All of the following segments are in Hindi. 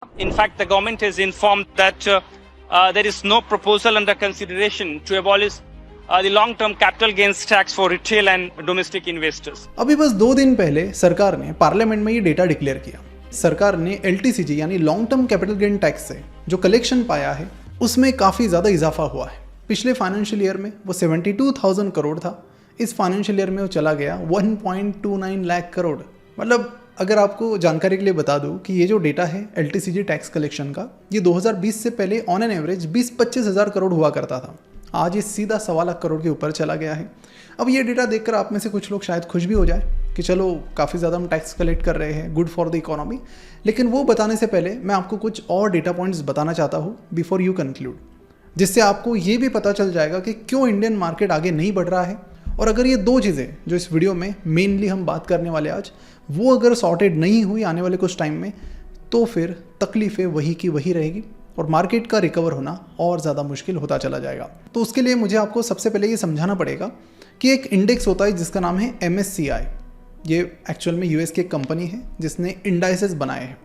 In fact, the government has informed that there is no proposal under consideration to abolish the long-term capital gains tax for retail and domestic investors. अभी बस 2 दिन पहले सरकार ने पार्लियामेंट में ये डेटा डिक्लेयर किया। सरकार ने LTCG यानी long term capital gain tax से जो कलेक्शन पाया है उसमें काफ़ी ज़्यादा इजाफा हुआ है। पिछले फाइनेंशियल ईयर में वो 72,000 करोड़ था, इस फाइनेंशियल ईयर में वो चला गया 1.29 लाख करोड़। मतलब अगर आपको जानकारी के लिए बता दूं कि ये जो डेटा है LTCG टैक्स कलेक्शन का, ये 2020 से पहले ऑन एन एवरेज 20-25 हज़ार करोड़ हुआ करता था। आज ये सीधा 1.25 लाख करोड़ के ऊपर चला गया है। अब ये डेटा देखकर आप में से कुछ लोग शायद खुश भी हो जाए कि चलो काफ़ी ज़्यादा हम टैक्स कलेक्ट कर रहे हैं, गुड फॉर द इकोनॉमी। लेकिन वो बताने से पहले मैं आपको कुछ और डेटा पॉइंट्स बताना चाहता हूँ बिफोर यू कंक्लूड, जिससे आपको ये भी पता चल जाएगा कि क्यों इंडियन मार्केट आगे नहीं बढ़ रहा है। और अगर ये 2 चीज़ें जो इस वीडियो में मेनली हम बात करने वाले आज, वो अगर सॉर्टेड नहीं हुई आने वाले कुछ टाइम में, तो फिर तकलीफ़ें वही की वही रहेगी और मार्केट का रिकवर होना और ज़्यादा मुश्किल होता चला जाएगा। तो उसके लिए मुझे आपको सबसे पहले ये समझाना पड़ेगा कि एक इंडेक्स होता है जिसका नाम है MSCI। ये एक्चुअल में US की एक कंपनी है जिसने इंडाइसेस बनाए हैं।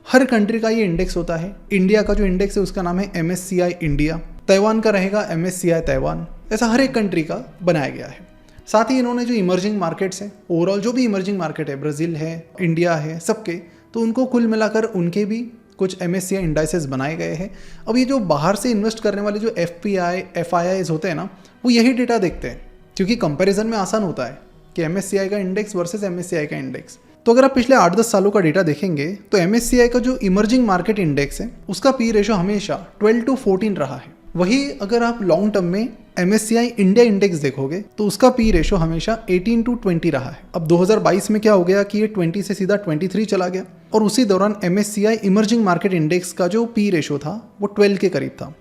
हर कंट्री का ये इंडेक्स होता है। इंडिया का जो इंडेक्स है उसका नाम है MSCI इंडिया, ताइवान का रहेगा MSCI ताइवान। ऐसा हर एक कंट्री का बनाया गया है। साथ ही इन्होंने जो इमर्जिंग मार्केट्स हैं, ओवरऑल जो भी इमर्जिंग मार्केट है, ब्राज़ील है, इंडिया है, सबके, तो उनको कुल मिलाकर उनके भी कुछ MSCI इंडाइसेस बनाए गए हैं। अब ये जो बाहर से इन्वेस्ट करने वाले जो FIIs होते हैं ना, वो यही डेटा देखते हैं क्योंकि कंपैरिजन में आसान होता है कि MSCI का इंडेक्स वर्सेस MSCI का इंडेक्स। तो अगर आप पिछले 8-10 सालों का डेटा देखेंगे तो MSCI का जो इमर्जिंग मार्केट इंडेक्स है उसका पी रेशो हमेशा 12-14 रहा है। वही अगर आप लॉन्ग टर्म में MSCI इंडिया इंडेक्स देखोगे तो उसका पी रेशो हमेशा 18-20 रहा है। अब 2022 में क्या हो गया कि ये 20 से सीधा 23 चला गया और उसी दौरान MSCI इमर्जिंग मार्केट इंडेक्स का जो पी रेशो था वो 12 के करीब था।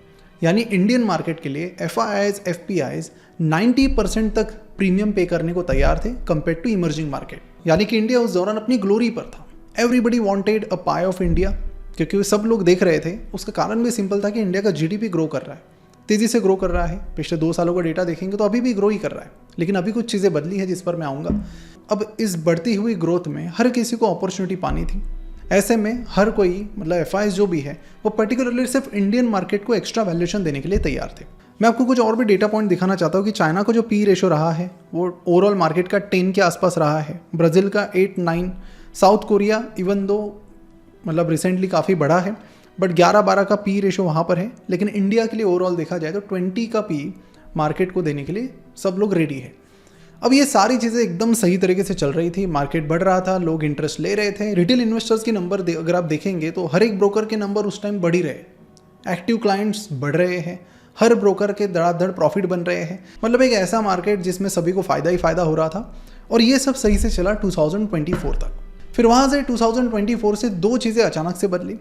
यानी इंडियन मार्केट के लिए FIIs 90% तक प्रीमियम पे करने को तैयार थे कंपेयर टू इमर्जिंग मार्केट। यानी कि इंडिया उस दौरान अपनी ग्लोरी पर था। Everybody wanted a pi of India, क्योंकि सब लोग देख रहे थे। उसका कारण भी सिंपल था कि इंडिया का GDP ग्रो कर रहा है, तेज़ी से ग्रो कर रहा है। पिछले 2 सालों का डेटा देखेंगे तो अभी भी ग्रो ही कर रहा है, लेकिन अभी कुछ चीज़ें बदली है जिस पर मैं आऊँगा। अब इस बढ़ती हुई ग्रोथ में हर किसी को अपॉर्चुनिटी पानी थी। ऐसे में हर कोई, मतलब FIs जो भी है, वो पर्टिकुलरली सिर्फ इंडियन मार्केट को एक्स्ट्रा वैल्यूएशन देने के लिए तैयार थे। मैं आपको कुछ और भी डेटा पॉइंट दिखाना चाहता हूँ कि चाइना का जो पी रेशो रहा है वो ओवरऑल मार्केट का 10 के आसपास रहा है, ब्राज़ील का 8-9, साउथ कोरिया इवन दो मतलब रिसेंटली काफ़ी बढ़ा है बट 11-12 का पी रेशो वहाँ पर है। लेकिन इंडिया के लिए ओवरऑल देखा जाए तो 20 का पी मार्केट को देने के लिए सब लोग रेडी है। अब ये सारी चीज़ें एकदम सही तरीके से चल रही थी, मार्केट बढ़ रहा था, लोग इंटरेस्ट ले रहे थे। रिटेल इन्वेस्टर्स के नंबर अगर आप देखेंगे तो हर एक ब्रोकर के नंबर उस टाइम बढ़ ही रहे, एक्टिव क्लाइंट्स बढ़ रहे हैं, हर ब्रोकर के धड़ाधड़ प्रॉफिट बन रहे हैं। मतलब एक ऐसा मार्केट जिसमें सभी को फ़ायदा ही फ़ायदा हो रहा था और ये सब सही से चला 2024 तक। फिर वहाँ से 2024 से 2 चीज़ें अचानक से बदली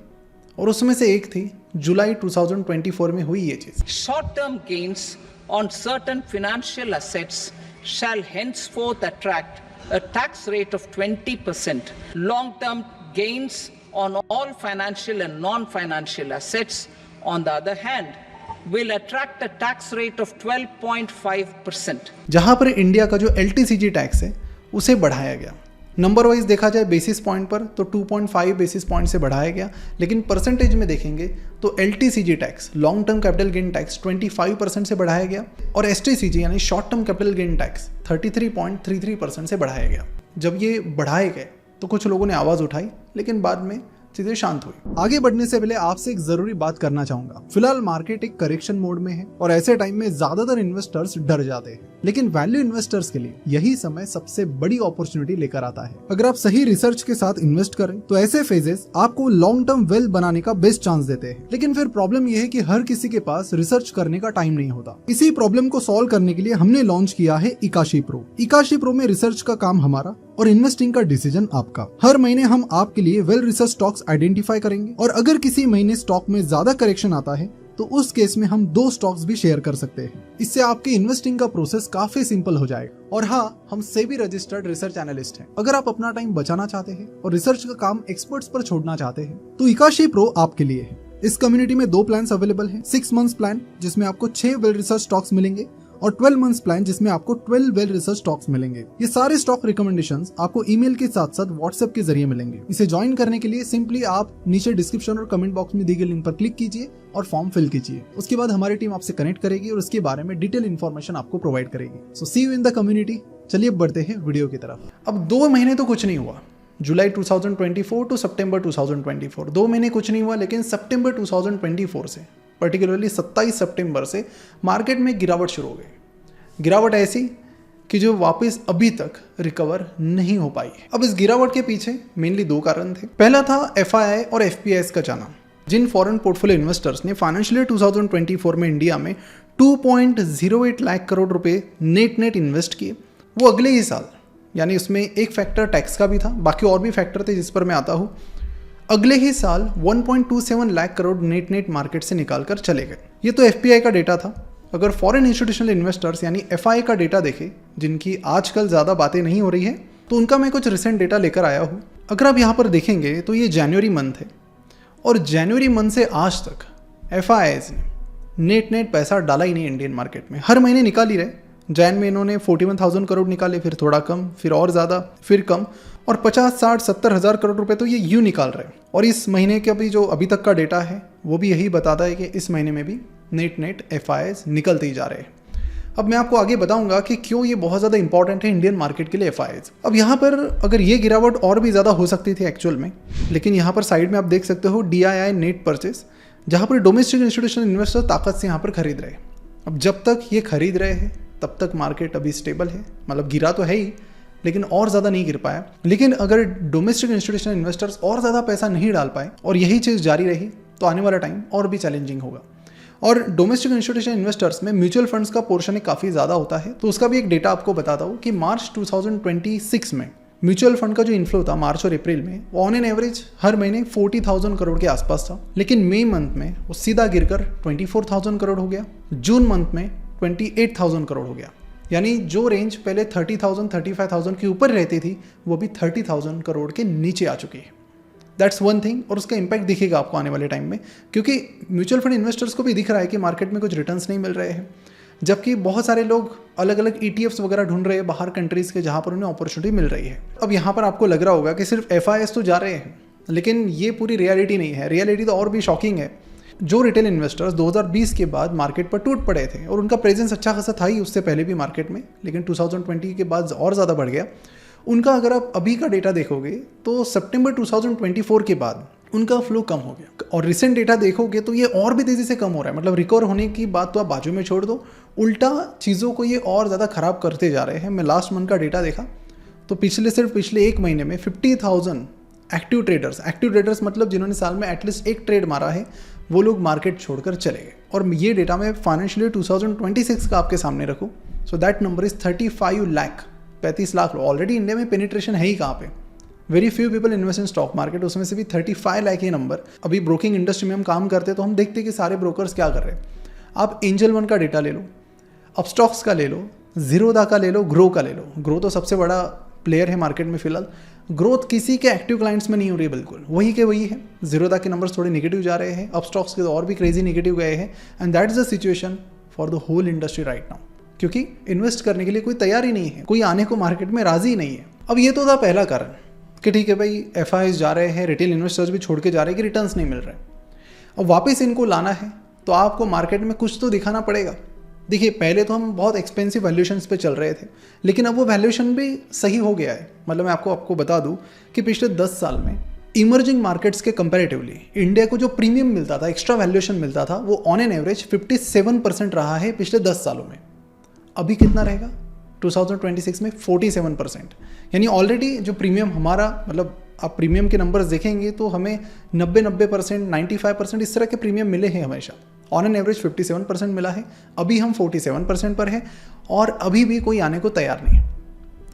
और उसमें से एक थी जुलाई 2024 में हुई ये चीज़। Short term gains on certain financial assets shall henceforth attract a tax rate of 20%. Long-term gains on all financial and non-financial assets, on the other hand, will attract a tax rate of 12.5%. जहां पर इंडिया का जो LTCG टैक्स है उसे बढ़ाया गया। नंबर वाइज देखा जाए बेसिस पॉइंट पर तो 2.5 बेसिस पॉइंट से बढ़ाया गया, लेकिन परसेंटेज में देखेंगे तो LTCG tax, long term capital gain tax 25% से बढ़ाया गया और STCG यानी short term capital gain tax 33.33% से बढ़ाया गया। जब ये बढ़ाए गए तो कुछ लोगों ने आवाज़ उठाई, लेकिन बाद में चीजें शांत हुई। आगे बढ़ने से पहले आपसे एक जरूरी बात करना चाहूंगा। फिलहाल मार्केट एक करेक्शन मोड में है और ऐसे टाइम में ज्यादातर इन्वेस्टर्स डर जाते हैं, लेकिन वैल्यू इन्वेस्टर्स के लिए यही समय सबसे बड़ी अपॉर्चुनिटी लेकर आता है। अगर आप सही रिसर्च के साथ इन्वेस्ट करें तो ऐसे फेजेस आपको लॉन्ग टर्म वेल्थ बनाने का बेस्ट चांस देते हैं। लेकिन फिर प्रॉब्लम यह है कि हर किसी के पास रिसर्च करने का टाइम नहीं होता। इसी प्रॉब्लम को सॉल्व करने के लिए हमने लॉन्च किया है इकाशी प्रो। इकाशी प्रो में रिसर्च का काम हमारा और इन्वेस्टिंग का डिसीजन आपका। हर महीने हम आपके लिए वेल रिसर्च स्टॉक्स आइडेंटिफाई करेंगे और अगर किसी महीने स्टॉक में ज्यादा करेक्शन आता है तो उस केस में हम 2 स्टॉक्स भी शेयर कर सकते हैं। इससे आपके इन्वेस्टिंग का प्रोसेस काफी सिंपल हो जाएगा। और हाँ, हम सेबी रजिस्टर्ड रिसर्च एनालिस्ट हैं। अगर आप अपना टाइम बचाना चाहते हैं और रिसर्च का काम एक्सपर्ट्स पर छोड़ना चाहते हैं तो इकाशी प्रो आपके लिए है। इस कम्युनिटी में 2 प्लान्स अवेलेबल हैं। 6 मंथ्स प्लान जिसमें आपको 6 वेल रिसर्च स्टॉक्स मिलेंगे और 12 मंथ्स प्लान जिसमें आपको 12 वेल रिसर्च स्टॉक्स मिलेंगे। ये सारे स्टॉक रिकमेंडेशंस आपको ईमेल के साथ साथ व्हाट्सएप के जरिए मिलेंगे। इसे ज्वाइन करने के लिए सिंपली आप नीचे डिस्क्रिप्शन और कमेंट बॉक्स में दी गई लिंक पर क्लिक कीजिए और फॉर्म फिल कीजिए। उसके बाद हमारी टीम आपसे कनेक्ट करेगी और उसके बारे में डिटेल इन्फॉर्मेशन आपको प्रोवाइड करेगी। सो सी यू इन द कम्युनिटी। चलिए बढ़ते हैं वीडियो की तरफ। अब 2 महीने तो कुछ नहीं हुआ, जुलाई 2024 टू सितंबर 2024 2 महीने कुछ नहीं हुआ, लेकिन सितंबर 2024 से पर्टिकुलरली 27 सितंबर से मार्केट में गिरावट शुरू हो गई। गिरावट ऐसी कि जो वापस अभी तक रिकवर नहीं हो पाई है। अब इस गिरावट के पीछे मेनली 2 कारण थे। पहला था FII और FPIs का जाना। जिन फॉरेन पोर्टफोलियो इन्वेस्टर्स ने फाइनेंशियल ईयर 2024 में इंडिया में 2.08 लाख करोड़ रुपए नेट इन्वेस्ट किए, वो अगले ही साल, यानी उसमें एक फैक्टर टैक्स का भी था, बाकी और भी फैक्टर थे जिस पर मैं आता हूँ, अगले ही साल 1.27 लाख करोड़ नेट मार्केट से निकाल कर चले गए। ये तो FPI का डेटा था। अगर फॉरेन इंस्टीट्यूशनल इन्वेस्टर्स यानी FI का डेटा देखें, जिनकी आजकल ज़्यादा बातें नहीं हो रही है, तो उनका मैं कुछ रिसेंट डेटा लेकर आया हूँ। अगर आप यहाँ पर देखेंगे तो ये जनवरी मंथ है और जनवरी मंथ से आज तक FIs ने नेट पैसा डाला ही नहीं इंडियन मार्केट में। हर महीने निकाल ही रहे। जैन में इन्होंने 41,000 करोड़ निकाले, फिर थोड़ा कम, फिर और ज़्यादा, फिर कम, और 50, 60, 70 हज़ार करोड़ रुपए तो ये यूँ निकाल रहे हैं। और इस महीने का भी जो अभी तक का डेटा है वो भी यही बताता है कि इस महीने में भी नेट FIs निकलते ही जा रहे हैं। अब मैं आपको आगे बताऊंगा कि क्यों ये बहुत ज़्यादा इंपॉर्टेंट है इंडियन मार्केट के लिए FIs। अब यहाँ पर अगर ये गिरावट और भी ज़्यादा हो सकती थी एक्चुअल में, लेकिन यहाँ पर साइड में आप देख सकते हो DII नेट परचेस, जहाँ पर डोमेस्टिक इंस्टीट्यूशनल इन्वेस्टर ताकत से यहाँ पर खरीद रहे हैं। अब जब तक ये खरीद रहे हैं तब तक मार्केट अभी स्टेबल है, मतलब गिरा तो है ही लेकिन और ज़्यादा नहीं गिर पाया। लेकिन अगर डोमेस्टिक इंस्टीट्यूशनल इन्वेस्टर्स और ज़्यादा पैसा नहीं डाल पाए और यही चीज़ जारी रही तो आने वाला टाइम और भी चैलेंजिंग होगा। और डोमेस्टिक इंस्टीट्यूशनल इन्वेस्टर्स में म्यूचुअल फंड्स का पोर्शन काफ़ी ज़्यादा होता है, तो उसका भी एक डेटा आपको बताता हूँ कि मार्च 2026 में म्यूचुअल फंड का जो इन्फ्लो था मार्च और अप्रैल में, वो ऑन एन एवरेज हर महीने 40,000 करोड़ के आसपास था। लेकिन मई मंथ में वो सीधा गिरकर 24,000 करोड़ हो गया, जून मंथ में 28,000 करोड़ हो गया। यानी जो रेंज पहले 30,000 35,000 के ऊपर रहती थी वो भी 30,000 करोड़ के नीचे आ चुकी है। That's one thing. और उसका इम्पैक्ट दिखेगा आपको आने वाले टाइम में, क्योंकि म्यूचुअल फंड इन्वेस्टर्स को भी दिख रहा है कि मार्केट में कुछ रिटर्न्स नहीं मिल रहे हैं, जबकि बहुत सारे लोग अलग अलग ETFs वगैरह ढूंढ रहे हैं बाहर कंट्रीज़ के, जहाँ पर उन्हें अपॉर्चुनिटी मिल रही है। अब यहाँ पर आपको लग रहा होगा कि सिर्फ FIs तो जा रहे हैं, लेकिन ये पूरी रियलिटी नहीं है। रियलिटी तो और भी शॉकिंग है। जो रिटेल इन्वेस्टर्स 2020 के बाद मार्केट पर टूट पड़े थे, और उनका प्रेजेंस अच्छा खासा था ही उससे पहले भी मार्केट में, लेकिन 2020 के बाद और ज़्यादा बढ़ गया उनका। अगर आप अभी का डेटा देखोगे तो सितंबर 2024 के बाद उनका फ्लो कम हो गया, और रिसेंट डेटा देखोगे तो ये और भी तेज़ी से कम हो रहा है। मतलब रिकवर होने की बात तो आप बाजू में छोड़ दो, उल्टा चीज़ों को ये और ज़्यादा ख़राब करते जा रहे हैं। मैं लास्ट मंथ का डेटा देखा तो पिछले 1 महीने में 50,000 एक्टिव ट्रेडर्स मतलब जिन्होंने साल में एटलीस्ट एक ट्रेड मारा है, वो लोग मार्केट छोड़कर चले गए। और ये डेटा मैं फाइनेंशियल ईयर 2026 का आपके सामने रखूँ, so that number is 35 lakh, 35 lakh. Already India में पेनिट्रेशन है ही कहाँ पे, very few people invest in stock market, उसमें से भी 35 लाख ये नंबर। अभी ब्रोकिंग इंडस्ट्री में हम काम करते हैं तो हम देखते हैं कि सारे ब्रोकर्स क्या कर रहे हैं। आप एंजल वन का डेटा ले लो, अपस्टॉक्स का ले लो, जीरोधा का ले लो, ग्रो का ले लो। ग्रो तो सबसे बड़ा प्लेयर है मार्केट में फिलहाल। ग्रोथ किसी के एक्टिव क्लाइंट्स में नहीं हो रही है, बिल्कुल वही के वही है। जीरोधा के नंबर्स थोड़े नेगेटिव जा रहे हैं, अपस्टॉक्स के तो और भी क्रेजी नेगेटिव गए हैं, and that is the situation for the whole industry right now, क्योंकि इन्वेस्ट करने के लिए कोई तैयार ही नहीं है, कोई आने को मार्केट में राजी ही नहीं है। अब ये तो था पहला कारण कि ठीक है भाई FIs जा रहे हैं, रिटेल इन्वेस्टर्स भी छोड़ के जा रहे हैं कि रिटर्न्स नहीं मिल रहे। अब वापस इनको लाना है तो आपको मार्केट में कुछ तो दिखाना पड़ेगा। देखिए, पहले तो हम बहुत एक्सपेंसिव वैल्यूएशंस पे चल रहे थे, लेकिन अब वो वैल्यूएशन भी सही हो गया है। मतलब मैं आपको बता दूं कि पिछले 10 साल में इमर्जिंग मार्केट्स के कंपैरेटिवली इंडिया को जो प्रीमियम मिलता था, एक्स्ट्रा वैल्यूएशन मिलता था, वो ऑन एन एवरेज 57% रहा है पिछले 10 सालों में। अभी कितना रहेगा 2026 में? 47%। यानी ऑलरेडी जो प्रीमियम हमारा, मतलब आप प्रीमियम के नंबर्स देखेंगे तो हमें 90% 95% इस तरह के प्रीमियम मिले हैं हमेशा। ऑन एन एवरेज 57% मिला है, अभी हम 47% पर हैं और अभी भी कोई आने को तैयार नहीं है।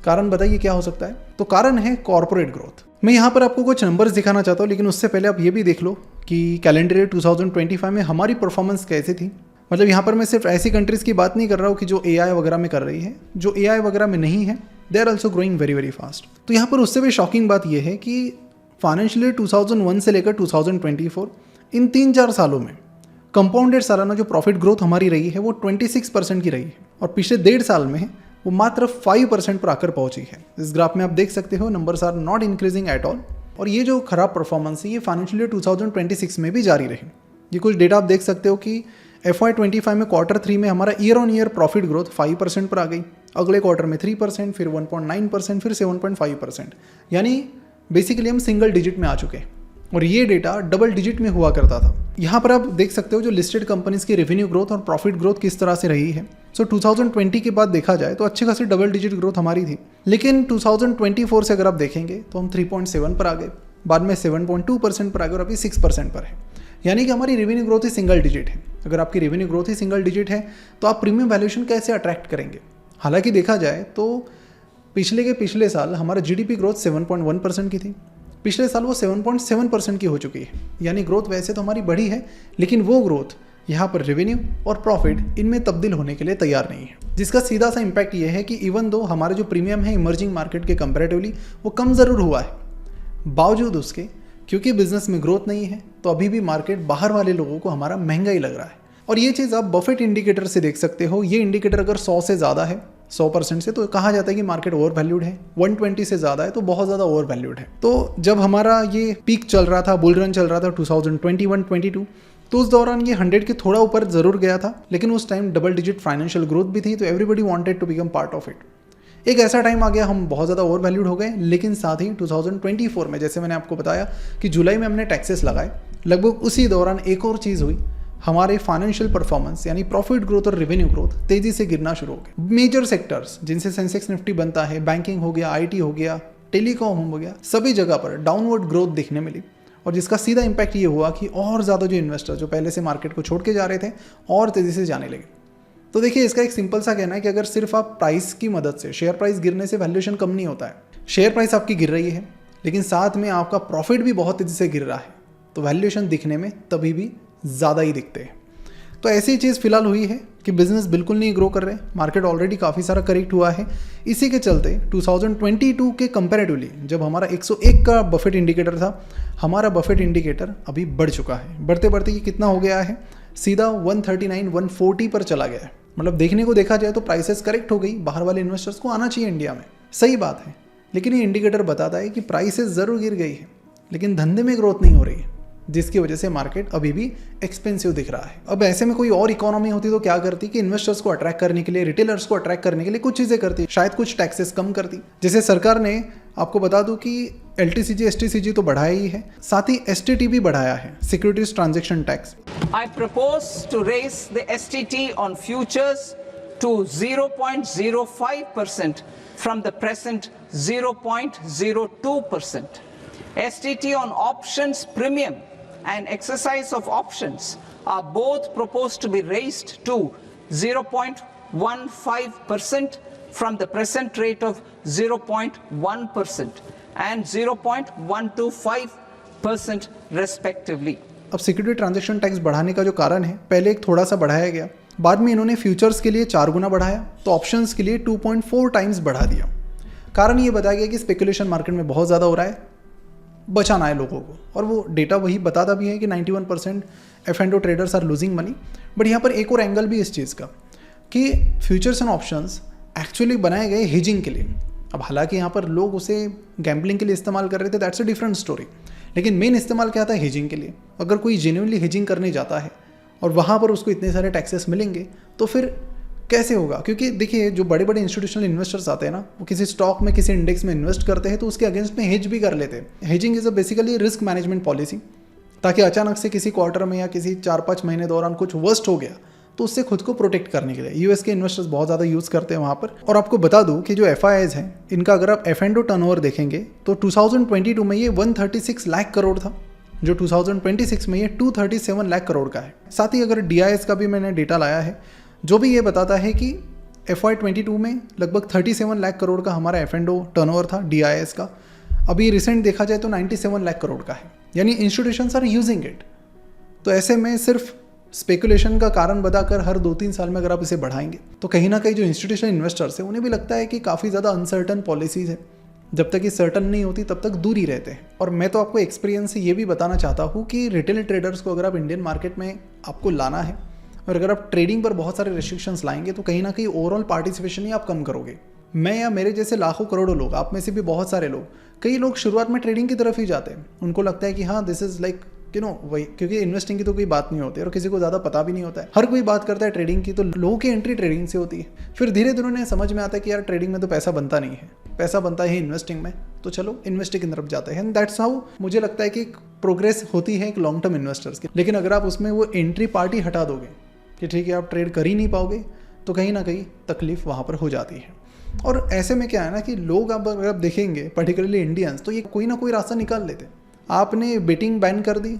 कारण बताइए क्या हो सकता है? तो कारण है कॉर्पोरेट ग्रोथ। मैं यहाँ पर आपको कुछ नंबर्स दिखाना चाहता हूँ, लेकिन उससे पहले आप ये भी देख लो कि कैलेंडर ईयर 2025 में हमारी परफॉर्मेंस कैसी थी। मतलब यहाँ पर मैं सिर्फ ऐसी कंट्रीज़ की बात नहीं कर रहा हूँ कि जो AI वगैरह में कर रही है, जो AI वगैरह में नहीं है they are also growing very very fast. तो यहाँ पर उससे भी शॉकिंग बात यह है कि फाइनेंशियल ईयर 2001 से लेकर 2024 इन 3-4 सालों में कंपाउंडेड सालाना जो प्रॉफिट ग्रोथ हमारी रही है वो 26% की रही है और पिछले 1.5 साल में वो मात्र 5% पर आकर पहुंची है। इस ग्राफ में आप देख सकते हो numbers are not increasing at all और ये जो खराब परफॉर्मेंस है ये फाइनेंशियल ईयर 2026 में भी जारी रही। ये कुछ डेटा आप देख सकते हो कि FY25 में Q3 में हमारा year on year profit growth 5% पर आ गई, अगले क्वार्टर में 3%, फिर 1.9%, फिर 7.5%, यानी बेसिकली हम सिंगल डिजिट में आ चुके हैं और ये डेटा डबल डिजिट में हुआ करता था। यहाँ पर आप देख सकते हो जो लिस्टेड कंपनीज की रेवेन्यू ग्रोथ और प्रॉफिट ग्रोथ किस तरह से रही है। सो 2020 के बाद देखा जाए तो अच्छी खासी डबल डिजिट ग्रोथ हमारी थी, लेकिन 2024 से अगर आप देखेंगे तो हम 3.7 पर आ गए, बाद में 7.2% पर आ गए और अभी 6% पर है, यानी कि हमारी रेवेन्यू ग्रोथ ही सिंगल डिजिट है। अगर आपकी रेवेन्यू ग्रोथ ही सिंगल डिजिट है तो आप प्रीमियम वैल्यूएशन कैसे अट्रैक्ट करेंगे। हालांकि देखा जाए तो पिछले साल हमारा जीडीपी ग्रोथ 7.1% की थी, पिछले साल वो 7.7% की हो चुकी है, यानी ग्रोथ वैसे तो हमारी बढ़ी है लेकिन वो ग्रोथ यहाँ पर रेवेन्यू और प्रॉफिट इनमें तब्दील होने के लिए तैयार नहीं है, जिसका सीधा सा इम्पैक्ट ये है कि इवन दो हमारे जो प्रीमियम है इमर्जिंग मार्केट के कंपैरेटिवली वो कम ज़रूर हुआ है, बावजूद उसके क्योंकि बिजनेस में ग्रोथ नहीं है तो अभी भी मार्केट बाहर वाले लोगों को हमारा महंगा ही लग रहा है। और ये चीज़ आप बफेट इंडिकेटर से देख सकते हो। ये इंडिकेटर अगर 100 से ज़्यादा है, 100% से, तो कहा जाता है कि मार्केट ओवर वैल्यूड है। 120 से ज़्यादा है तो बहुत ज़्यादा ओवर वैल्यूड है। तो जब हमारा ये पीक चल रहा था, बुल रन चल रहा था 2021-22, तो उस दौरान ये 100 के थोड़ा ऊपर ज़रूर गया था, लेकिन उस time double digit financial growth भी थी, तो everybody wanted to become part of it. एक ऐसा टाइम आ गया हम बहुत ज़्यादा ओवर वैल्यूड हो गए, लेकिन साथ ही 2024 में जैसे मैंने आपको बताया कि जुलाई में हमने टैक्सेस लगाए, लगभग उसी दौरान एक और चीज़ हुई, हमारे फाइनेंशियल परफॉर्मेंस यानी प्रॉफिट ग्रोथ और रेवेन्यू ग्रोथ तेजी से गिरना शुरू हो गया। मेजर सेक्टर्स जिनसे सेंसेक्स निफ्टी बनता है, बैंकिंग हो गया, IT हो गया, टेलीकॉम हो गया, सभी जगह पर डाउनवर्ड ग्रोथ दिखने मिली और जिसका सीधा इम्पैक्ट ये हुआ कि और ज़्यादा जो इन्वेस्टर जो पहले से मार्केट को छोड़ के जा रहे थे और तेज़ी से जाने लगे। तो देखिए, इसका एक सिंपल सा कहना है कि अगर सिर्फ आप प्राइस की मदद से, शेयर प्राइस गिरने से वैल्यूएशन कम नहीं होता है। शेयर प्राइस आपकी गिर रही है लेकिन साथ में आपका प्रॉफिट भी बहुत तेज़ी से गिर रहा है, तो वैल्यूएशन दिखने में तभी भी ज़्यादा ही दिखते हैं। तो ऐसी चीज़ फिलहाल हुई है कि बिजनेस बिल्कुल नहीं ग्रो कर रहे, मार्केट ऑलरेडी काफ़ी सारा करेक्ट हुआ है। इसी के चलते 2022 के कंपैरेटिवली जब हमारा 101 का बफेट इंडिकेटर था, हमारा बफेट इंडिकेटर अभी बढ़ चुका है। बढ़ते बढ़ते ये कितना हो गया है, सीधा 139-140 पर चला गया है। मतलब देखने को देखा जाए तो प्राइसेस करेक्ट हो गई, बाहर वाले इन्वेस्टर्स को आना चाहिए इंडिया में, सही बात है, लेकिन ये इंडिकेटर बताता है कि प्राइसेस ज़रूर गिर गई है लेकिन धंधे में ग्रोथ नहीं हो रही है, जिसकी वजह से मार्केट अभी भी एक्सपेंसिव दिख रहा है। अब ऐसे में कोई और इकोनॉमी होती तो क्या करती कि इन्वेस्टर्स को अट्रैक्ट करने के लिए, रिटेलर्स को अट्रैक्ट करने के लिए कुछ चीज़ें करती, शायद कुछ टैक्सेस कम करती। जैसे सरकार ने, आपको बता दूं कि LTCG STCG तो बढ़ाया ही है, साथ ही STT भी बढ़ाया है, securities transaction tax. I propose to raise the STT on futures to 0.05% from the present 0.02%. STT on options premium and exercise of options are both proposed to be raised to 0.15% from the present rate of 0.1% and 0.125% respectively. अब सिक्योरिटी ट्रांजैक्शन टैक्स बढ़ाने का जो कारण है, पहले एक थोड़ा सा बढ़ाया गया, बाद में इन्होंने फ्यूचर्स के लिए 4 गुना बढ़ाया, तो ऑप्शंस के लिए 2.4 टाइम्स बढ़ा दिया। कारण ये बताया गया कि स्पेकुलेशन मार्केट में बहुत ज़्यादा हो रहा है, बचाना है लोगों को, और वो डेटा वही बताता भी है कि 91% F&O traders are losing money. But यहाँ पर एक और एंगल भी इस चीज़ का कि फ्यूचर्स एंड ऑप्शंस एक्चुअली बनाए गए हेजिंग के लिए। अब हालांकि यहाँ पर लोग उसे गैम्बलिंग के लिए इस्तेमाल कर रहे थे, दैट्स अ डिफरेंट स्टोरी, लेकिन मेन इस्तेमाल क्या था, हेजिंग के लिए। अगर कोई जेन्युइनली हेजिंग करने जाता है और वहाँ पर उसको इतने सारे टैक्सेस मिलेंगे तो फिर कैसे होगा? क्योंकि देखिए, जो बड़े बड़े इंस्टीट्यूशनल इन्वेस्टर्स आते हैं ना, वो किसी स्टॉक में, किसी इंडेक्स में इन्वेस्ट करते हैं तो उसके अगेंस्ट में हेज भी कर लेते हैं। Hedging is a basically risk management policy, ताकि अचानक से किसी क्वार्टर में या किसी 4-5 महीने दौरान कुछ वर्स्ट हो गया तो उससे खुद को प्रोटेक्ट करने के लिए यूएस के इन्वेस्टर्स बहुत ज़्यादा यूज़ करते हैं वहाँ पर। और आपको बता दूँ कि जो FIIs हैं, इनका अगर आप F&O टर्नओवर देखेंगे तो 2022 में ये 136 लाख करोड़ था, जो 2026 में ये 237 लाख करोड़ का है। साथ ही अगर DIS का भी मैंने डेटा लाया है, जो भी ये बताता है कि FY22 में लगभग 37 लाख करोड़ का हमारा F&O टर्नओवर था DIS का। अभी रिसेंट देखा जाए तो 97 लाख करोड़ का है, यानी इंस्टीट्यूशंस आर यूजिंग इट। तो ऐसे में सिर्फ स्पेकुलेशन का कारण बताकर हर 2-3 साल में अगर आप इसे बढ़ाएंगे तो कहीं ना कहीं जो इंस्टीट्यूशनल इन्वेस्टर्स हैं उन्हें भी लगता है कि काफ़ी ज़्यादा अनसर्टन पॉलिसीज़ है, जब तक ये सर्टन नहीं होती तब तक दूर ही रहते हैं। और मैं तो आपको एक्सपीरियंस से ये भी बताना चाहता हूँ कि रिटेल ट्रेडर्स को अगर आप इंडियन मार्केट में आपको लाना है और अगर आप ट्रेडिंग पर बहुत सारे रिस्ट्रिक्शंस लाएंगे तो कहीं ना कहीं ओवरऑल पार्टिसिपेशन ही आप कम करोगे। मैं या मेरे जैसे लाखों करोड़ों लोग, आप में से भी बहुत सारे लोग, कई लोग शुरुआत में ट्रेडिंग की तरफ ही जाते हैं। उनको लगता है कि हाँ दिस इज़ लाइक वही, क्योंकि इन्वेस्टिंग की तो कोई बात नहीं होती और किसी को ज़्यादा पता भी नहीं होता है। हर कोई बात करता है ट्रेडिंग की, तो लोगों की एंट्री ट्रेडिंग से होती है। फिर धीरे धीरे उन्हें समझ में आता है कि यार ट्रेडिंग में तो पैसा बनता नहीं है, पैसा बनता है इन्वेस्टिंग में, तो चलो इन्वेस्टिंग की तरफ जाते हैं। एंड दैट्स हाउ मुझे लगता है कि प्रोग्रेस होती है एक लॉन्ग टर्म इन्वेस्टर्स की। लेकिन अगर आप उसमें वो एंट्री पार्टी हटा दोगे कि ठीक है आप ट्रेड कर ही नहीं पाओगे, तो कहीं ना कहीं तकलीफ वहाँ पर हो जाती है। और ऐसे में क्या है ना कि लोग अब अगर आप देखेंगे पर्टिकुलरली इंडियंस, तो ये कोई ना कोई रास्ता निकाल लेते। आपने बेटिंग बैन कर दी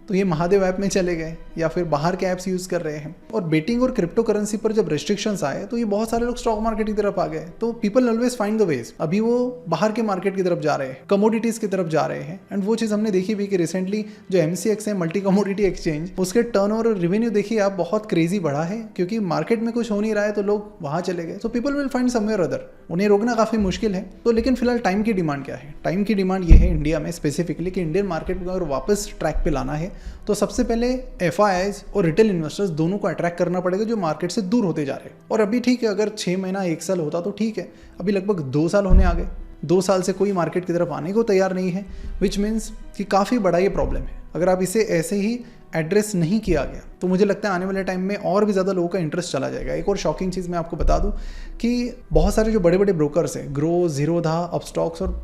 तो ये महादेव ऐप में चले गए या फिर बाहर के ऐप्स यूज़ कर रहे हैं। और बेटिंग और क्रिप्टो करेंसी पर जब रेस्ट्रिक्शंस आए तो ये बहुत सारे लोग स्टॉक मार्केट की तरफ आ गए। तो people always find the ways. अभी वो बाहर के मार्केट की तरफ जा रहे हैं, कमोडिटीज़ की तरफ जा रहे हैं। एंड वो चीज़ हमने देखी भी कि रिसेंटली जो MCX है, मल्टी कमोडिटी एक्सचेंज, उसके टर्नओवर और रेवेन्यू देखिए आप बहुत क्रेजी बढ़ा है, क्योंकि मार्केट में कुछ हो नहीं रहा है तो लोग वहाँ चले गए। तो people will find somewhere other, उन्हें रोकना काफ़ी मुश्किल है। तो लेकिन फिलहाल टाइम की डिमांड क्या है? टाइम की डिमांड ये है इंडिया में स्पेसिफिकली कि इंडियन मार्केट को अगर वापस ट्रैक पे लाना है तो सबसे पहले FIIs और रिटेल इन्वेस्टर्स दोनों को अट्रैक्ट करना पड़ेगा जो मार्केट से दूर होते जा रहे हैं। और अभी ठीक है, अगर 6 महीना 1 साल होता तो ठीक है, अभी लगभग 2 साल होने आ गए। 2 साल से कोई मार्केट की तरफ आने को तैयार नहीं है, विच मीन्स कि काफ़ी बड़ा ये प्रॉब्लम है। अगर आप इसे ऐसे ही एड्रेस नहीं किया गया तो मुझे लगता है आने वाले टाइम में और भी ज़्यादा लोगों का इंटरेस्ट चला जाएगा। एक और शॉकिंग चीज़ मैं आपको बता दूं कि बहुत सारे जो बड़े बड़े ब्रोकर्स हैं, ग्रो, जीरोधा, अपस्टॉक्स और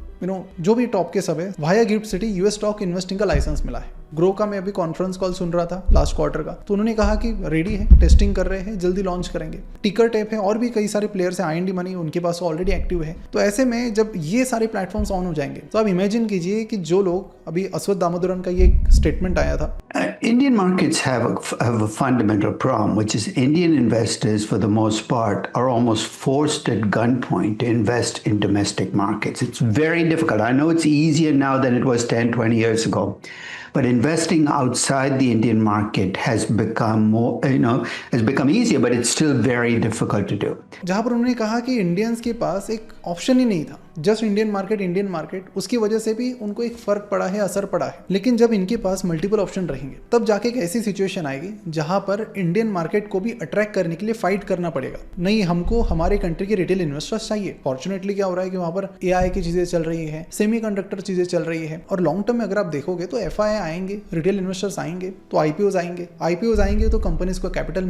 जो भी टॉप के सब है, via gift city US stock investing का लाइसेंस मिला है। ग्रो का मैं अभी कॉन्फ्रेंस कॉल सुन रहा था लास्ट क्वार्टर का, तो उन्होंने कहा कि रेडी है, टेस्टिंग कर रहे हैं, जल्दी लॉन्च करेंगे। टिकर टैप है और भी कई सारे प्लेयर्स हैं, IND मनी उनके पास ऑलरेडी एक्टिव है। तो ऐसे में जब ये सारे प्लेटफॉर्म्स ऑन हो जाएंगे तो आप इमेजिन कीजिए कि जो लोग अभी अश्वत्थ दामोदरन का ये स्टेटमेंट आया था, Indian markets have a fundamental problem, which is Indian investors, for the most part, are almost forced at gunpoint to invest in domestic markets. It's very difficult. I know it's easier now than it was 10, 20 years ago. But investing outside the Indian market has become easier, but it's still very difficult to do. जहां पर उन्होंने कहा कि इंडियंस के पास एक ऑप्शन ही नहीं था, जस्ट इंडियन मार्केट, उसकी वजह से भी उनको एक फर्क पड़ा है, असर पड़ा है। लेकिन जब इनके पास मल्टीपल ऑप्शन रहेंगे तब जाके एक ऐसी सिचुएशन आएगी जहां पर इंडियन मार्केट को भी अट्रैक्ट करने के लिए फाइट करना पड़ेगा। नहीं, हमको हमारे कंट्री के रिटेल इन्वेस्टर्स चाहिए। फॉर्चुनेटली क्या हो रहा है कि वहां पर AI की चीजें चल रही है, सेमीकंडक्टर चीजें चल रही है, और लॉन्ग टर्म में अगर आप देखोगे तो FII आएंगे, रिटेल इन्वेस्टर्स आएंगे तो IPOs आएंगे तो कंपनीज को कैपिटल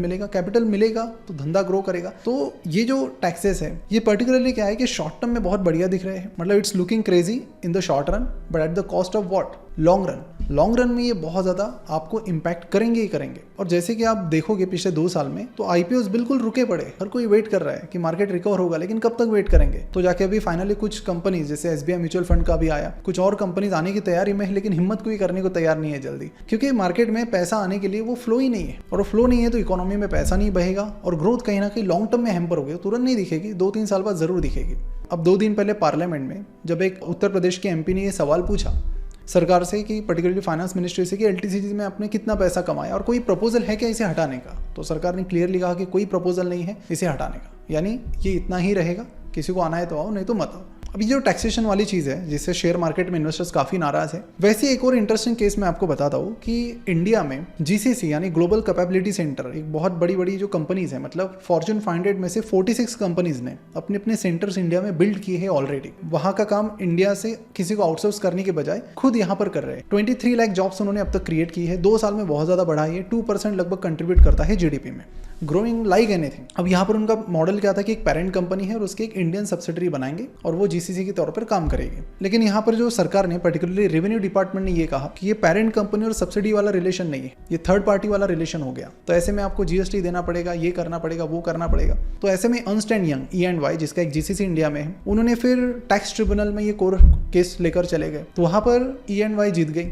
मिलेगा तो धंधा ग्रो करेगा। तो ये जो टैक्सेस है ये पर्टिकुलरली क्या है कि शॉर्ट टर्म में बहुत बढ़िया दिख रहे हैं, मतलब it's looking crazy in the short run, but at the cost of what? Long run में ये बहुत ज़्यादा आपको इम्पैक्ट करेंगे ही करेंगे। और जैसे कि आप देखोगे पिछले 2 साल में तो IPOs बिल्कुल रुके पड़े। हर कोई वेट कर रहा है कि मार्केट रिकवर होगा, लेकिन कब तक वेट करेंगे? तो जाके अभी फाइनली कुछ कंपनीज जैसे SBI म्यूचुअल फंड का भी आया, कुछ और कंपनीज आने की तैयारी में है, लेकिन हिम्मत कोई करने को तैयार नहीं है जल्दी, क्योंकि मार्केट में पैसा आने के लिए वो फ्लो ही नहीं है। और फ्लो नहीं है तो इकोनॉमी में पैसा नहीं बहेगा और ग्रोथ कहीं ना कहीं लॉन्ग टर्म में हैम्पर होगी, तुरंत नहीं दिखेगी, 2-3 साल बाद जरूर दिखेगी। अब 2 दिन पहले पार्लियामेंट में जब एक उत्तर प्रदेश के MP ने ये सवाल पूछा सरकार से कि पर्टिकुलरली फाइनेंस मिनिस्ट्री से कि LTCG में आपने कितना पैसा कमाया और कोई प्रपोजल है क्या इसे हटाने का, तो सरकार ने क्लियरली कहा कि कोई प्रपोजल नहीं है इसे हटाने का, यानी ये इतना ही रहेगा, किसी को आना है तो आओ, नहीं तो मत आओ। अभी जो टैक्सेशन वाली चीज़ है जिससे शेयर मार्केट में इन्वेस्टर्स काफ़ी नाराज है, वैसे एक और इंटरेस्टिंग केस मैं आपको बताता हूँ कि इंडिया में GCC यानी ग्लोबल कैपेबिलिटी सेंटर, एक बहुत बड़ी जो कंपनीज है, मतलब फॉर्च्यून 500 में से 46 कंपनीज ने अपने सेंटर्स इंडिया में बिल्ड किए हैं ऑलरेडी। वहाँ का काम इंडिया से किसी को आउटसोर्स करने के बजाय खुद यहाँ पर कर रहे हैं। 23 लाख जॉब्स उन्होंने अब तक क्रिएट की है, 2 साल में बहुत ज़्यादा बढ़ा है, 2% लगभग कंट्रीब्यूट करता है GDP में, ग्रोइंग लाइक एनीथिंग। अब यहाँ पर उनका मॉडल क्या था कि एक पेरेंट कंपनी है और उसकी एक इंडियन सब्सिडरी बनाएंगे और वो GCC के तौर पर काम करेगी। लेकिन यहाँ पर जो सरकार ने पर्टिकुलरली रेवेन्यू डिपार्टमेंट ने ये कहा कि ये पेरेंट कंपनी और सब्सिडी वाला रिलेशन नहीं है, ये थर्ड पार्टी वाला रिलेशन हो गया, तो ऐसे में आपको GST देना पड़ेगा, ये करना पड़ेगा, वो करना पड़ेगा। तो ऐसे में अर्न्स्ट एंड यंग E&Y जिसका एक GCC इंडिया में है, उन्होंने फिर टैक्स ट्रिब्यूनल में ये कोर केस लेकर चले गए, तो वहां पर E&Y जीत गई।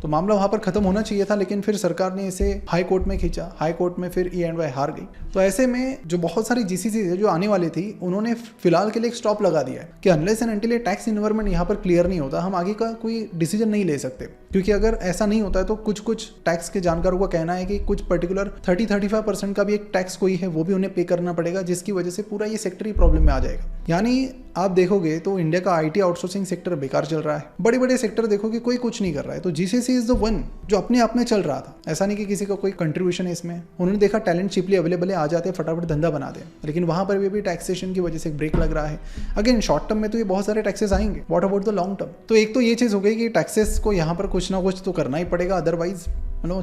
तो मामला वहां पर खत्म होना चाहिए था, लेकिन फिर सरकार ने इसे हाई कोर्ट में खींचा, हाई कोर्ट में फिर E&Y हार गई। तो ऐसे में जो बहुत सारी GCC जो आने वाली थी उन्होंने फिलहाल के लिए एक स्टॉप लगा दिया है कि unless and until tax environment यहाँ पर क्लियर नहीं होता हम आगे का कोई डिसीजन नहीं ले सकते। क्योंकि अगर ऐसा नहीं होता है तो कुछ टैक्स के जानकारों का कहना है कि कुछ पर्टिकुलर 30-35% का भी एक टैक्स कोई है वो भी उन्हें पे करना पड़ेगा, जिसकी वजह से पूरा ये सेक्टर ही प्रॉब्लम में आ जाएगा। यानी आप देखोगे तो इंडिया का IT आउटसोर्सिंग सेक्टर बेकार चल रहा है, बड़े बड़े सेक्टर देखोगे कोई कुछ नहीं कर रहा है। तो GCC इज द वन जो अपने आप में चल रहा था, ऐसा नहीं कि किसी का कोई कंट्रीब्यूशन है इसमें। उन्होंने देखा टैलेंट चिपली अवेलेबल है, आ जाते हैं फटाफट धंधा बना दे, लेकिन वहां पर भी टैक्सेशन की वजह से एक ब्रेक लग रहा है। अगेन शॉर्ट टर्म में तो ये बहुत सारे टैक्सेस आएंगे, what about the long term? तो एक तो ये चीज हो गई कि टैक्सेस को यहाँ पर कुछ ना कुछ तो करना ही पड़ेगा, अदरवाइज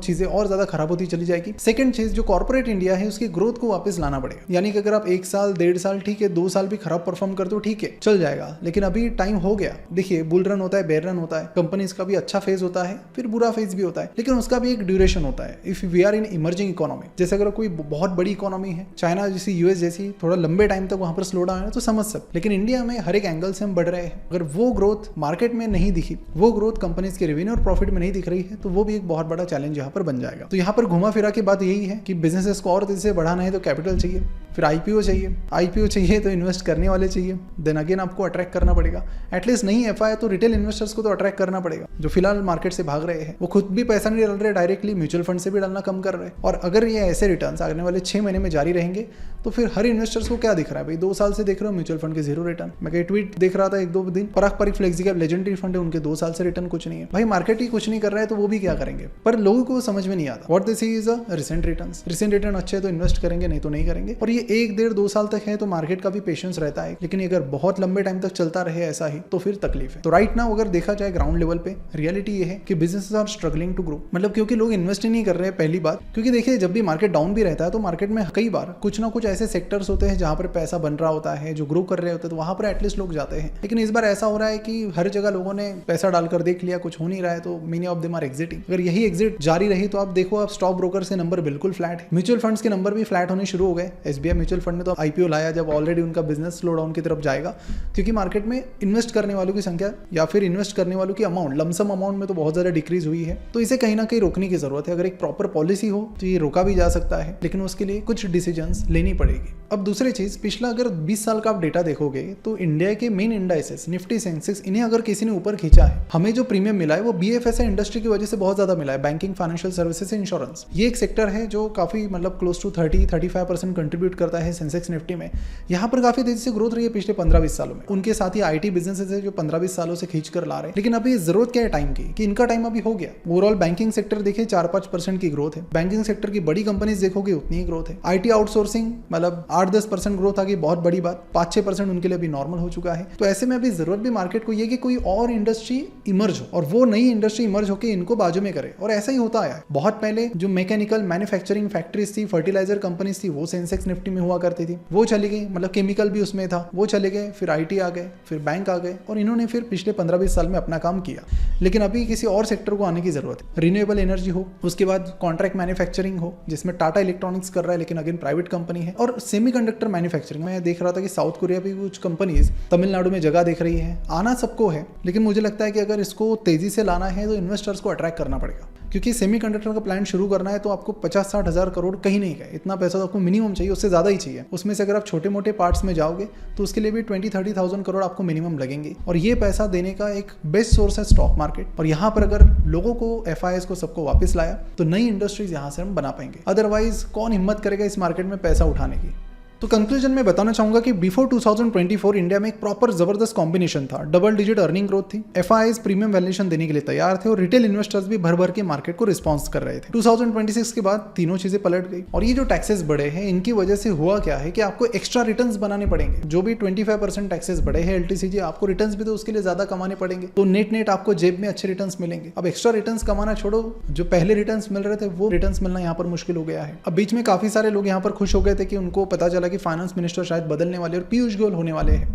चीजें और ज्यादा खराब होती चली जाएगी। सेकंड चीज, जो कॉर्पोरेट इंडिया है उसकी ग्रोथ को वापस लाना पड़ेगा। यानी कि अगर आप 1 साल 1.5 साल ठीक है, 2 साल भी खराब परफॉर्म कर दो ठीक है, चल जाएगा, लेकिन अभी टाइम हो गया। देखिए बुल रन होता है, बेयर रन होता है, कंपनीज का भी अच्छा फेज होता है, फिर बुरा फेज भी होता है, लेकिन उसका भी एक ड्यूरेशन होता है। If we are in emerging economy, जैसे अगर कोई बहुत बड़ी इकोनॉमी है, चाइना जैसी, US जैसी, थोड़ा लंबे टाइम तक वहां पर स्लो डाउन है तो समझ सकते, लेकिन इंडिया में हर एक एंगल से हम बढ़ रहे हैं। अगर वो ग्रोथ मार्केट में नहीं दिखी, वो ग्रोथ कंपनीज के रेवेन्यू और प्रॉफिट में नहीं दिख रही है, तो वो भी एक बहुत बड़ा चैलेंज यहाँ पर बन जाएगा। तो यहाँ पर घुमा फिरा की बात यही है कि बिजनेसेस को और तेजी से बढ़ाना है तो कैपिटल चाहिए, फिर IPO चाहिए तो इन्वेस्ट करने वाले चाहिए, देन अगेन आपको अट्रैक्ट करना पड़ेगा। एटलीस्ट नहीं FI तो रिटेल इन्वेस्टर्स को तो अट्रैक्ट करना पड़ेगा, जो फिलहाल मार्केट से भाग रहे हैं। वो खुद भी पैसा नहीं डाल रहे डायरेक्टली, म्यूचुअल फंड से भी डालना कम कर रहे हैं। और अगर ये ऐसे रिटर्न्स आने वाले 6 महीने में जारी रहेंगे तो फिर हर इन्वेस्टर्स को क्या दिख रहा है भाई, 2 साल से देख रहे हो म्यूचुअल फंड के 0 रिटर्न। मैं कहीं ट्वीट देख रहा था 1-2 दिन, पराग फ्लेक्सिकैप लेजेंडरी फंड है, उनके 2 साल से रिटर्न कुछ नहीं है। भाई मार्केट ही कुछ नहीं कर रहा है तो वो भी क्या करेंगे? पर लोगों को समझ में नहीं आता। What this is a recent return अच्छे तो इन्वेस्ट करेंगे, नहीं तो नहीं करेंगे। और ये 1-1.5-2 साल तक है तो मार्केट का भी पेशेंस रहता है, लेकिन अगर बहुत लंबे टाइम तक चलता रहे ऐसा ही तो फिर तकलीफ है। तो राइट नाउ अगर देखा जाए ग्राउंड लेवल पे रियलिटी ये है कि businesses are struggling to grow, मतलब क्योंकि लोग इन्वेस्ट ही नहीं कर रहे हैं, पहली बात। क्योंकि देखिए जब भी मार्केट डाउन भी रहता है तो मार्केट में कई बार कुछ ना कुछ ऐसे सेक्टर्स होते हैं जहां पर पैसा बन रहा होता है, जो ग्रो कर रहे होते हैं, तो वहां पर एटलीस्ट लोग जाते हैं। लेकिन इस बार ऐसा हो रहा है कि हर जगह लोगों ने पैसा डालकर देख लिया, कुछ हो नहीं रहा है, तो many of them are exiting. अगर यही एग्जिट जारी रही तो आप देखो, आप स्टॉक ब्रोकर से नंबर बिल्कुल फ्लैट है, म्यूचुअल फंड्स के नंबर भी फ्लैट होने शुरू हो गए। SBI म्यूचुअल फंड ने तो IPO लाया जब ऑलरेडी उनका बिजनेस स्लो डाउन की तरफ जाएगा, क्योंकि मार्केट में इन्वेस्ट करने वालों की संख्या या फिर इन्वेस्ट करने वालों की अमाउंट, लमसम अमाउंट में तो बहुत ज्यादा डिक्रीज हुई है। तो इसे कहीं ना कहीं रोकने की जरूरत है। अगर एक प्रॉपर पॉलिसी हो तो ये रोका भी जा सकता है, लेकिन उसके लिए कुछ डिसीजंस लेनी पड़ेगी। अब दूसरी चीज, पिछला अगर 20 साल का आप डेटा देखोगे तो इंडिया के मेन इंडाइसेस निफ्टी, सेंसेक्स, इन्हें अगर किसी ने ऊपर खींचा है, हमें जो प्रीमियम मिला है वो BFSI इंडस्ट्री की वजह से बहुत ज्यादा मिला है। बैंकिंग, फाइनेंशियल सर्विसेज, इंश्योरेंस, ये एक सेक्टर है जो काफी मतलब क्लोज टू 30-35% कंट्रीब्यूट करता है सेंसेक्स निफ्टी में। यहाँ पर काफी तेजी से ग्रोथ रही है पिछले 15-20 सालों में। उनके साथ ही IT बिजनेसेस है जो 15-20 सालों से खींच कर ला रहे हैं। लेकिन अभी जरूरत क्या है टाइम की, कि इनका टाइम अभी हो गया। ओवरऑल बैंकिंग सेक्टर देखिए 4-5% की ग्रोथ है, बैंकिंग सेक्टर की बड़ी कंपनीज देखोगे उतनी ही ग्रोथ है। IT आउटसोर्सिंग मतलब 8-10% ग्रोथ आ गई, बहुत बड़ी बात। 5-6% उनके लिए भी नॉर्मल हो चुका है। तो ऐसे में अभी जरूरत भी मार्केट को ये कि कोई और इंडस्ट्री इमर्ज हो, और वो नई इंडस्ट्री इमर्ज होकर इनको बाजू में करे। और ऐसा ही होता आया है। बहुत पहले जो मैकेनिकल मैन्युफैक्चरिंग फैक्ट्रीज थी, फर्टिलाइजर कंपनीज थी, वो सेंसेक्स निफ्टी में हुआ करती थी, वो चली गई। मतलब केमिकल भी उसमें था, वो चले गए। फिर IT आ गए, फिर बैंक आ गए, और इन्होंने फिर पिछले 15-20 साल में अपना काम किया। लेकिन अभी किसी और सेक्टर को आने की जरूरत है। रिन्यूएबल एनर्जी हो, उसके बाद कॉन्ट्रैक्ट मैन्युफैक्चरिंग हो, जिसमें टाटा इलेक्ट्रॉनिक्स कर रहा है, लेकिन अगेन प्राइवेट कंपनी है। और सेमीकंडक्टर मैन्युफैक्चरिंग में देख रहा था कि साउथ कोरिया भी कुछ कंपनीज तमिलनाडु में जगह देख रही है। आना सबको है, लेकिन मुझे लगता है कि अगर इसको तेजी से लाना है तो इन्वेस्टर्स को अट्रैक्ट करना पड़ेगा। क्योंकि सेमीकंडक्टर का प्लांट शुरू करना है तो आपको 50-60 हज़ार करोड़ कहीं नहीं गए, इतना पैसा तो आपको मिनिमम चाहिए, उससे ज़्यादा ही चाहिए। उसमें से अगर आप छोटे मोटे पार्ट्स में जाओगे तो उसके लिए भी 20-30 थाउजेंड करोड़ आपको मिनिमम लगेंगे। और ये पैसा देने का एक बेस्ट सोर्स है स्टॉक मार्केट। और यहाँ पर अगर लोगों को, FIs को, सबको वापस लाया तो नई इंडस्ट्रीज यहाँ से हम बना पाएंगे। अदरवाइज कौन हिम्मत करेगा इस मार्केट में पैसा उठाने की। तो कंक्लूजन में बताना चाहूंगा कि बिफोर 2024 इंडिया में एक प्रॉपर जबरदस्त कॉम्बिनेशन था। डबल डिजिट अर्निंग ग्रोथ थी, FIs प्रीमियम वैल्यूएशन देने के लिए तैयार थे, और रिटेल इन्वेस्टर्स भी भर भर के मार्केट को रिस्पॉन्स कर रहे थे। 2026 के बाद तीनों चीजें पलट गई। और ये जो टैक्सेस बढ़े हैं, इनकी वजह से हुआ क्या है कि आपको एक्स्ट्रा रिटर्न्स बनाने पड़ेंगे। जो भी 25% टैक्सेस बढ़े हैं LTCG, आपको रिटर्न्स भी तो उसके लिए ज्यादा कमाने पड़ेंगे। तो नेट आपको जेब में अच्छे रिटर्न्स मिलेंगे। अब एक्स्ट्रा रिटर्न्स कमाना छोड़ो, जो पहले रिटर्न्स मिल रहे थे वो रिटर्न्स मिलना यहाँ पर मुश्किल हो गया है। अब बीच में काफी सारे लोग यहाँ पर खुश हो गए थे कि उनको पता चला कि फाइनेंस मिनिस्टर शायद बदलने वाले और पीयूष गोयल होने वाले हैं।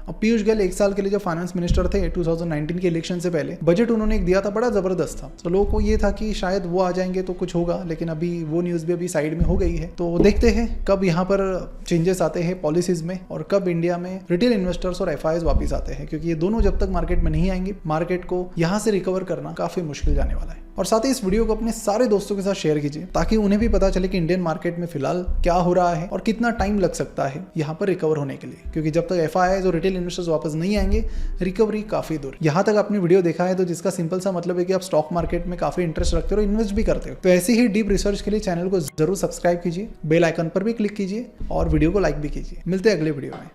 अब पीयूष गोयल 1 साल के लिए जब फाइनेंस मिनिस्टर थे 2019 के इलेक्शन से पहले, बजट उन्होंने एक दिया था, बड़ा जबरदस्त था। तो लोगों को ये था कि शायद वो आ जाएंगे तो कुछ होगा, लेकिन अभी वो न्यूज़ भी अभी साइड में हो गई है। तो देखते हैं कब यहाँ पर चेंजेस आते हैं पॉलिसीज में, और कब इंडिया में रिटेल इन्वेस्टर्स और FIs वापस आते हैं, क्योंकि ये दोनों जब तक मार्केट में नहीं आएंगे, मार्केट को यहाँ से रिकवर करना काफी मुश्किल जाने वाला है। और साथ ही इस वीडियो को अपने सारे दोस्तों के साथ शेयर कीजिए, ताकि उन्हें भी पता चले कि इंडियन मार्केट में फिलहाल क्या हो रहा है और कितना टाइम लग सकता है यहाँ पर रिकवर होने के लिए। क्योंकि जब तक FIs और रिटेल इन्वेस्टर्स वापस नहीं आएंगे, रिकवरी काफी दूर। यहाँ तक आपने वीडियो देखा है तो जिसका सिंपल सा मतलब है कि आप स्टॉक मार्केट में काफी इंटरेस्ट रखते हो और इन्वेस्ट भी करते हो। तो ऐसी ही डीप रिसर्च के लिए चैनल को जरूर सब्सक्राइब कीजिए, बेल आइकन पर भी क्लिक कीजिए और वीडियो को लाइक भी कीजिए। मिलते हैं अगले वीडियो में।